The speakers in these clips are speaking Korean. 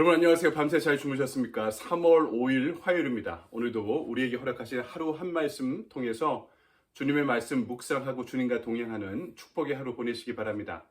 여러분 안녕하세요. 밤새 잘 주무셨습니까? 3월 5일 화요일입니다. 오늘도 우리에게 허락하신 하루 한 말씀 통해서 주님의 말씀 묵상하고 주님과 동행하는 축복의 하루 보내시기 바랍니다.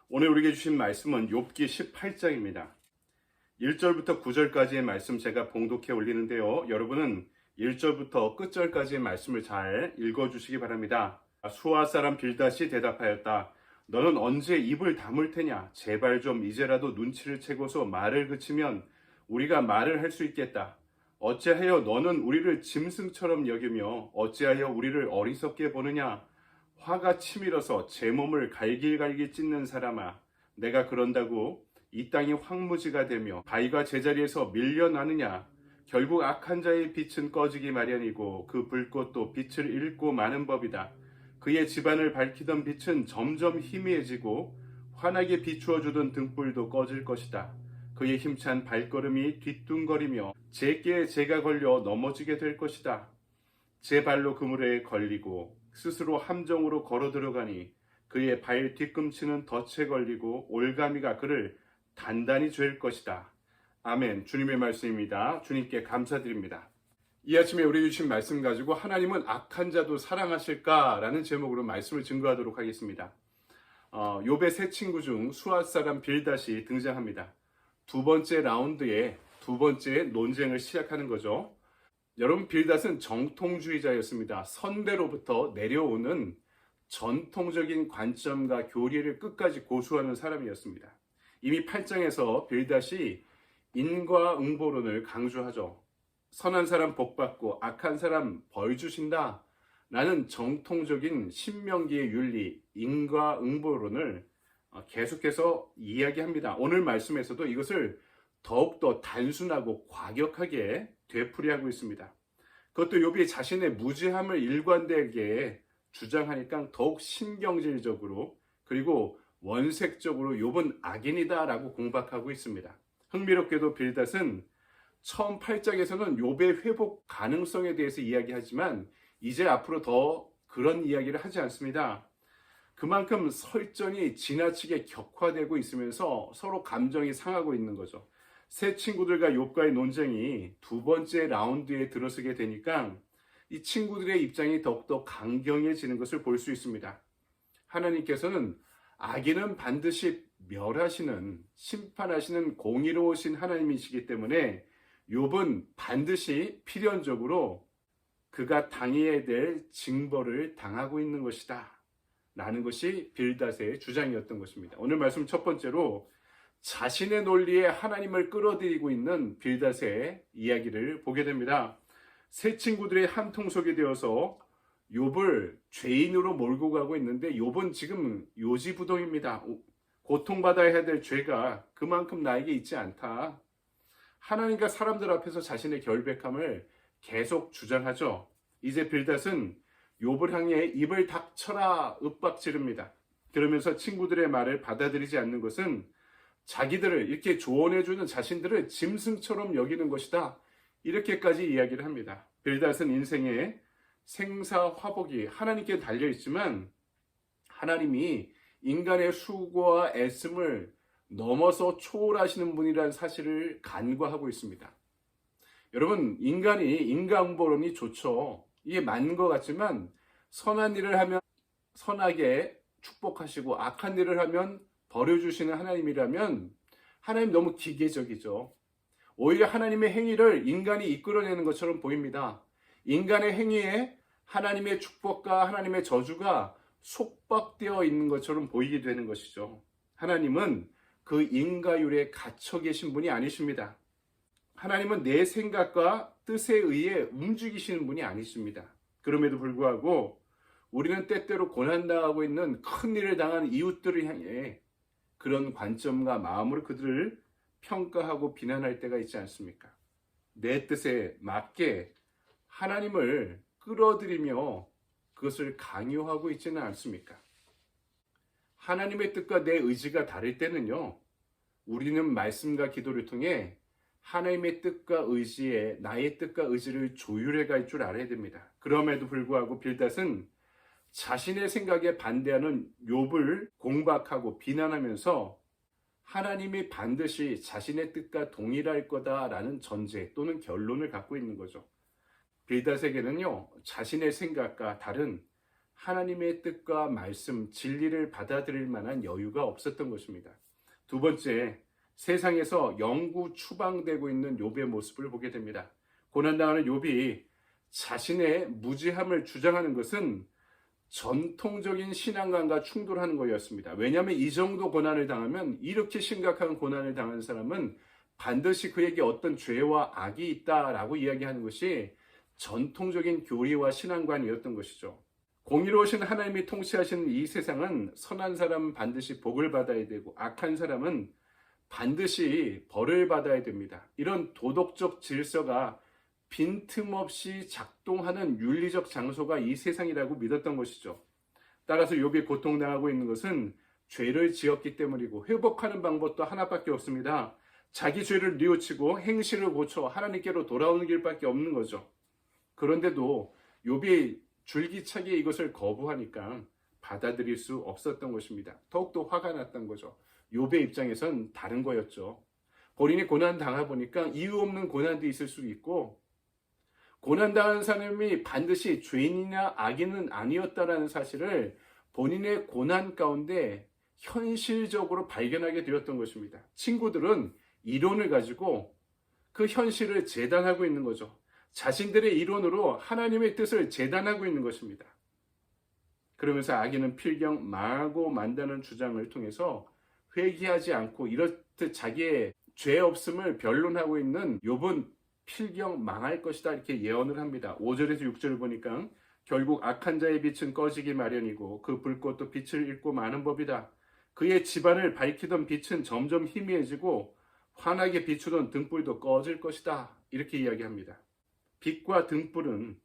오늘 우리에게 주신 말씀은 욥기 18장입니다. 1절부터 9절까지의 말씀 제가 봉독해 올리는데요. 여러분은 1절부터 끝절까지의 말씀을 잘 읽어주시기 바랍니다. 수아 사람 빌닷이 대답하였다. 너는 언제 입을 다물 테냐? 제발 좀 이제라도 눈치를 채고서 말을 그치면 우리가 말을 할 수 있겠다. 어찌하여 너는 우리를 짐승처럼 여기며 어찌하여 우리를 어리석게 보느냐? 화가 치밀어서 제 몸을 갈길갈길 찢는 사람아, 내가 그런다고 이 땅이 황무지가 되며 바위가 제자리에서 밀려나느냐? 결국 악한 자의 빛은 꺼지기 마련이고 그 불꽃도 빛을 잃고 마는 법이다. 그의 집안을 밝히던 빛은 점점 희미해지고 환하게 비추어 주던 등불도 꺼질 것이다. 그의 힘찬 발걸음이 뒤뚱거리며 제게에 제가 걸려 넘어지게 될 것이다. 제 발로 그물에 걸리고 스스로 함정으로 걸어 들어가니 그의 발 뒤꿈치는 덫에 걸리고 올가미가 그를 단단히 죄일 것이다. 아멘. 주님의 말씀입니다. 주님께 감사드립니다. 이 아침에 우리 주신 말씀 가지고 하나님은 악한 자도 사랑하실까라는 제목으로 말씀을 증거하도록 하겠습니다. 욥의 세 친구 중 수앗 사람 빌닷이 등장합니다. 두 번째 라운드의 두 번째 논쟁을 시작하는 거죠. 여러분, 빌닷은 정통주의자였습니다. 선대로부터 내려오는 전통적인 관점과 교리를 끝까지 고수하는 사람이었습니다. 이미 8장에서 빌닷이 인과응보론을 강조하죠. 선한 사람 복 받고 악한 사람 벌 주신다. 라는 정통적인 신명기의 윤리, 인과응보론을 계속해서 이야기합니다. 오늘 말씀에서도 이것을 더욱더 단순하고 과격하게 되풀이하고 있습니다. 그것도 욥이 자신의 무지함을 일관되게 주장하니까 더욱 신경질적으로 그리고 원색적으로 욥은 악인이다 라고 공박하고 있습니다. 흥미롭게도 빌닷은 처음 8장에서는 욥의 회복 가능성에 대해서 이야기하지만 이제 앞으로 더 그런 이야기를 하지 않습니다. 그만큼 설전이 지나치게 격화되고 있으면서 서로 감정이 상하고 있는 거죠. 새 친구들과 욥과의 논쟁이 두 번째 라운드에 들어서게 되니까 이 친구들의 입장이 더욱더 강경해지는 것을 볼 수 있습니다. 하나님께서는 악인은 반드시 멸하시는, 심판하시는 공의로우신 하나님이시기 때문에 욥은 반드시 필연적으로 그가 당해야 될 징벌을 당하고 있는 것이다 라는 것이 빌닷의 주장이었던 것입니다. 오늘 말씀 첫 번째로 자신의 논리에 하나님을 끌어들이고 있는 빌닷의 이야기를 보게 됩니다. 세 친구들의 한 통속이 되어서 욥을 죄인으로 몰고 가고 있는데 욥은 지금 요지부동입니다. 고통받아야 될 죄가 그만큼 나에게 있지 않다. 하나님과 사람들 앞에서 자신의 결백함을 계속 주장하죠. 이제 빌닷은 욥을 향해 입을 닥쳐라 윽박지릅니다. 그러면서 친구들의 말을 받아들이지 않는 것은 자기들을 이렇게 조언해주는 자신들을 짐승처럼 여기는 것이다. 이렇게까지 이야기를 합니다. 빌닷은 인생의 생사화복이 하나님께 달려있지만 하나님이 인간의 수고와 애씀을 넘어서 초월하시는 분이라는 사실을 간과하고 있습니다. 여러분, 인간이 인과응보론이 좋죠. 이게 맞는 것 같지만 선한 일을 하면 선하게 축복하시고 악한 일을 하면 벌여주시는 하나님이라면 하나님 너무 기계적이죠. 오히려 하나님의 행위를 인간이 이끌어내는 것처럼 보입니다. 인간의 행위에 하나님의 축복과 하나님의 저주가 속박되어 있는 것처럼 보이게 되는 것이죠. 하나님은 그 인과율에 갇혀 계신 분이 아니십니다. 하나님은 내 생각과 뜻에 의해 움직이시는 분이 아니십니다. 그럼에도 불구하고 우리는 때때로 고난당하고 있는 큰 일을 당한 이웃들을 향해 그런 관점과 마음으로 그들을 평가하고 비난할 때가 있지 않습니까? 내 뜻에 맞게 하나님을 끌어들이며 그것을 강요하고 있지는 않습니까? 하나님의 뜻과 내 의지가 다를 때는요, 우리는 말씀과 기도를 통해 하나님의 뜻과 의지에 나의 뜻과 의지를 조율해 갈 줄 알아야 됩니다. 그럼에도 불구하고 빌닷은 자신의 생각에 반대하는 욥을 공박하고 비난하면서 하나님이 반드시 자신의 뜻과 동일할 거다라는 전제 또는 결론을 갖고 있는 거죠. 빌닷에게는요, 자신의 생각과 다른 하나님의 뜻과 말씀, 진리를 받아들일 만한 여유가 없었던 것입니다. 두 번째, 세상에서 영구 추방되고 있는 욥의 모습을 보게 됩니다. 고난당하는 욥이 자신의 무지함을 주장하는 것은 전통적인 신앙관과 충돌하는 거였습니다. 왜냐하면 이 정도 고난을 당하면, 이렇게 심각한 고난을 당한 사람은 반드시 그에게 어떤 죄와 악이 있다라고 이야기하는 것이 전통적인 교리와 신앙관이었던 것이죠. 공의로우신 하나님이 통치하시는 이 세상은 선한 사람은 반드시 복을 받아야 되고 악한 사람은 반드시 벌을 받아야 됩니다. 이런 도덕적 질서가 빈틈없이 작동하는 윤리적 장소가 이 세상이라고 믿었던 것이죠. 따라서 욥이 고통당하고 있는 것은 죄를 지었기 때문이고 회복하는 방법도 하나밖에 없습니다. 자기 죄를 뉘우치고 행실을 고쳐 하나님께로 돌아오는 길밖에 없는 거죠. 그런데도 욥이 줄기차게 이것을 거부하니까 받아들일 수 없었던 것입니다. 더욱더 화가 났던 거죠. 욥의 입장에선 다른 거였죠. 본인이 고난 당해보니까 이유 없는 고난도 있을 수 있고, 고난당한 사람이 반드시 죄인이나 악인은 아니었다라는 사실을 본인의 고난 가운데 현실적으로 발견하게 되었던 것입니다. 친구들은 이론을 가지고 그 현실을 재단하고 있는 거죠. 자신들의 이론으로 하나님의 뜻을 재단하고 있는 것입니다. 그러면서 악인은 필경 망하고 만다는 주장을 통해서 회개하지 않고 이렇듯 자기의 죄 없음을 변론하고 있는 욥은 필경 망할 것이다 이렇게 예언을 합니다. 5절에서 6절을 보니까 결국 악한 자의 빛은 꺼지기 마련이고 그 불꽃도 빛을 잃고 마는 법이다. 그의 집안을 밝히던 빛은 점점 희미해지고 환하게 비추던 등불도 꺼질 것이다. 이렇게 이야기합니다. 빛과 등불은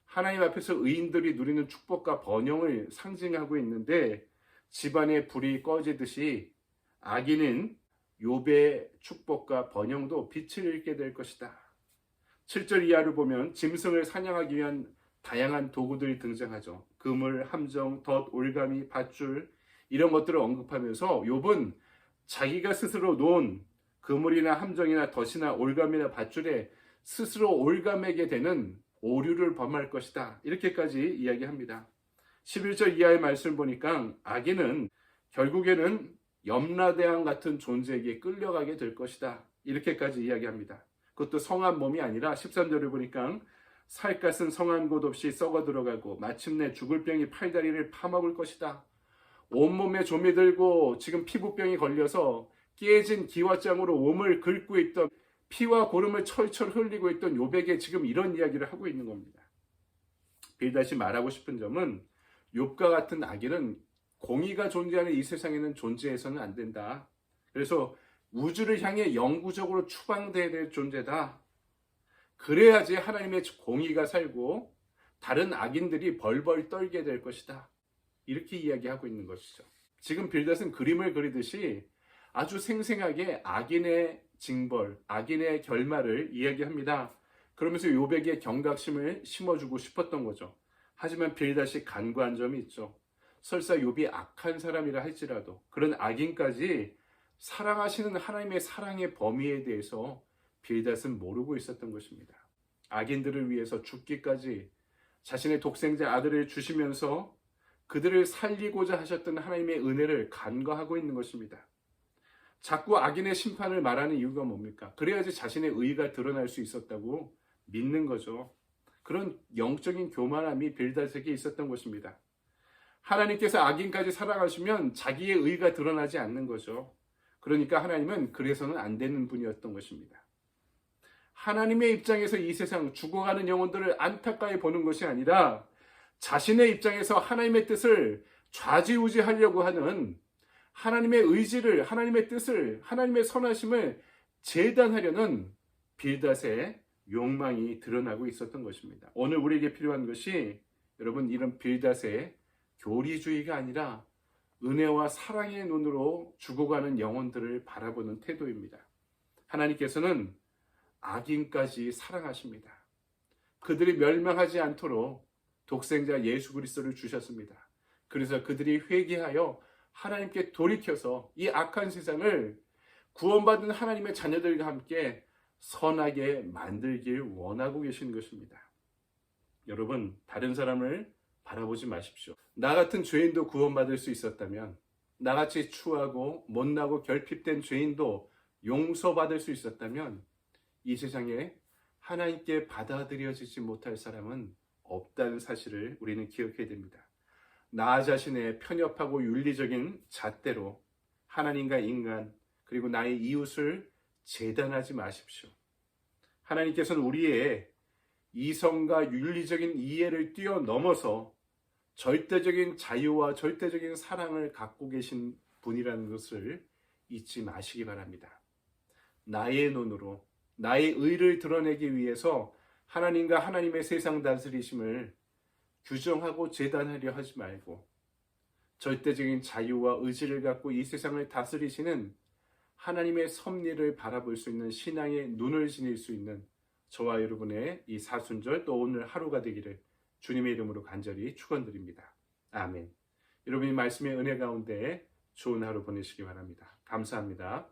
하나님 앞에서 의인들이 누리는 축복과 번영을 상징하고 있는데, 집안의 불이 꺼지듯이 악인은 욥의 축복과 번영도 빛을 잃게 될 것이다. 7절 이하를 보면 짐승을 사냥하기 위한 다양한 도구들이 등장하죠. 그물, 함정, 덫, 올가미, 밧줄 이런 것들을 언급하면서 욥은 자기가 스스로 놓은 그물이나 함정이나 덫이나 올가미나 밧줄에 스스로 올가매게 되는 오류를 범할 것이다. 이렇게까지 이야기합니다. 11절 이하의 말씀을 보니까 악인은 결국에는 염라대왕 같은 존재에게 끌려가게 될 것이다. 이렇게까지 이야기합니다. 그것도 성한 몸이 아니라 13절을 보니까 살갗은 성한 곳 없이 썩어 들어가고 마침내 죽을 병이 팔다리를 파먹을 것이다. 온몸에 좀이 들고 지금 피부병이 걸려서 깨진 기와장으로 몸을 긁고 있던, 피와 고름을 철철 흘리고 있던 욥에게 지금 이런 이야기를 하고 있는 겁니다. 빌닷이 말하고 싶은 점은 욥과 같은 악인은 공의가 존재하는 이 세상에는 존재해서는 안 된다. 그래서 우주를 향해 영구적으로 추방돼야 될 존재다. 그래야지 하나님의 공의가 살고 다른 악인들이 벌벌 떨게 될 것이다. 이렇게 이야기하고 있는 것이죠. 지금 빌닷은 그림을 그리듯이 아주 생생하게 악인의 징벌, 악인의 결말을 이야기합니다. 그러면서 욥에게 경각심을 심어주고 싶었던 거죠. 하지만 빌닷이 간과한 점이 있죠. 설사 욥이 악한 사람이라 할지라도 그런 악인까지 사랑하시는 하나님의 사랑의 범위에 대해서 빌닷은 모르고 있었던 것입니다. 악인들을 위해서 죽기까지 자신의 독생자 아들을 주시면서 그들을 살리고자 하셨던 하나님의 은혜를 간과하고 있는 것입니다. 자꾸 악인의 심판을 말하는 이유가 뭡니까? 그래야지 자신의 의의가 드러날 수 있었다고 믿는 거죠. 그런 영적인 교만함이 빌닷에게 있었던 것입니다. 하나님께서 악인까지 사랑하시면 자기의 의의가 드러나지 않는 거죠. 그러니까 하나님은 그래서는 안 되는 분이었던 것입니다. 하나님의 입장에서 이 세상 죽어가는 영혼들을 안타까이 보는 것이 아니라 자신의 입장에서 하나님의 뜻을 좌지우지하려고 하는 하나님의 의지를, 하나님의 뜻을, 하나님의 선하심을 재단하려는 빌닷의 욕망이 드러나고 있었던 것입니다. 오늘 우리에게 필요한 것이 여러분 이런 빌닷의 교리주의가 아니라 은혜와 사랑의 눈으로 죽어가는 영혼들을 바라보는 태도입니다. 하나님께서는 악인까지 사랑하십니다. 그들이 멸망하지 않도록 독생자 예수 그리스도를 주셨습니다. 그래서 그들이 회개하여 하나님께 돌이켜서 이 악한 세상을 구원받은 하나님의 자녀들과 함께 선하게 만들길 원하고 계시는 것입니다. 여러분, 다른 사람을 바라보지 마십시오. 나 같은 죄인도 구원받을 수 있었다면, 나같이 추하고 못나고 결핍된 죄인도 용서받을 수 있었다면, 이 세상에 하나님께 받아들여지지 못할 사람은 없다는 사실을 우리는 기억해야 됩니다. 나 자신의 편협하고 윤리적인 잣대로 하나님과 인간 그리고 나의 이웃을 재단하지 마십시오. 하나님께서는 우리의 이성과 윤리적인 이해를 뛰어넘어서 절대적인 자유와 절대적인 사랑을 갖고 계신 분이라는 것을 잊지 마시기 바랍니다. 나의 눈으로 나의 의를 드러내기 위해서 하나님과 하나님의 세상 다스리심을 규정하고 재단하려 하지 말고, 절대적인 자유와 의지를 갖고 이 세상을 다스리시는 하나님의 섭리를 바라볼 수 있는 신앙의 눈을 지닐 수 있는 저와 여러분의 이 사순절 또 오늘 하루가 되기를 주님의 이름으로 간절히 축원드립니다. 아멘. 여러분이 말씀의 은혜 가운데 좋은 하루 보내시기 바랍니다. 감사합니다.